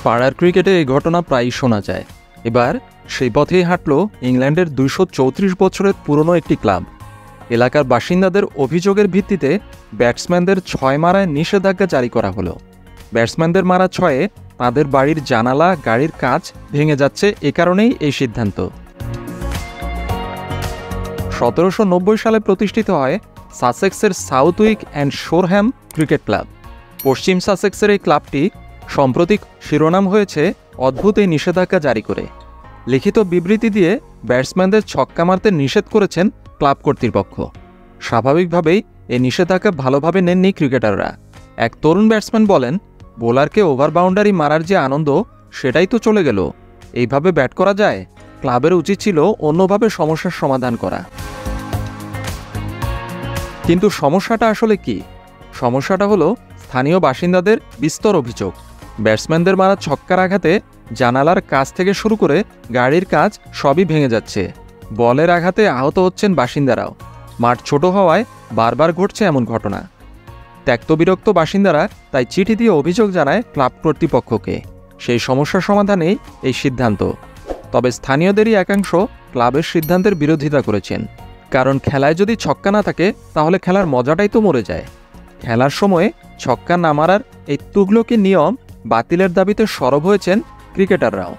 পাড়ার ক্রিকেটে এই ঘটনা প্রায়ই শোনা যায়। এবার সেই পথেই হাঁটল ইংল্যান্ডের ২৩৪ বছরের পুরনো একটি ক্লাব। এলাকার বাসিন্দাদের অভিযোগের ভিত্তিতে ব্যাটসম্যানদের ৬ মারায় নিষেধাজ্ঞা জারি করা হলো। ব্যাটসম্যানদের মারা ৬-এ তাঁদের বাড়ির জানালা, গাড়ির কাঁচ ভেঙে যাচ্ছে, এ কারণেই এই সিদ্ধান্ত। ১৭৯০ সালে প্রতিষ্ঠিত হয় সাসেক্সের সাউথউইক অ্যান্ড শোরহ্যাম ক্রিকেট ক্লাব। পশ্চিম সাসেক্সের এই ক্লাবটি সম্প্রতি শিরোনাম হয়েছে অদ্ভুত এই নিষেধাজ্ঞা জারি করে। লিখিত বিবৃতি দিয়ে ব্যাটসম্যানদের ছক্কা মারতে নিষেধ করেছেন ক্লাব কর্তৃপক্ষ। স্বাভাবিকভাবেই এই নিষেধাজ্ঞা ভালোভাবে নেননি ক্রিকেটাররা। এক তরুণ ব্যাটসম্যান বলেন, বোলারকে ওভার বাউন্ডারি মারার যে আনন্দ সেটাই তো চলে গেল। এইভাবে ব্যাট করা যায়? ক্লাবের উচিত ছিল অন্যভাবে সমস্যার সমাধান করা। কিন্তু সমস্যাটা আসলে কি? সমস্যাটা হলো স্থানীয় বাসিন্দাদের বিস্তর অভিযোগ। ব্যাটসম্যানদের মারা ছক্কার আঘাতে জানালার কাঁচ থেকে শুরু করে গাড়ির কাঁচ সবই ভেঙে যাচ্ছে। বলের আঘাতে আহত হচ্ছেন বাসিন্দারাও। মাঠ ছোট হওয়ায় বারবার ঘটছে এমন ঘটনা। ত্যক্তবিরক্ত বাসিন্দারা তাই চিঠি দিয়ে অভিযোগ জানায় ক্লাব কর্তৃপক্ষকে। সেই সমস্যা সমাধানেই এই সিদ্ধান্ত। তবে স্থানীয়দেরই একাংশ ক্লাবের সিদ্ধান্তের বিরোধিতা করেছেন। কারণ খেলায় যদি ছক্কা না থাকে তাহলে খেলার মজাটাই তো মরে যায়। খেলার সময়ে ছক্কা না মারার এই তুগলকি নিয়ম বাতিলের দাবিতে সরব হয়েছেন ক্রিকেটাররাও।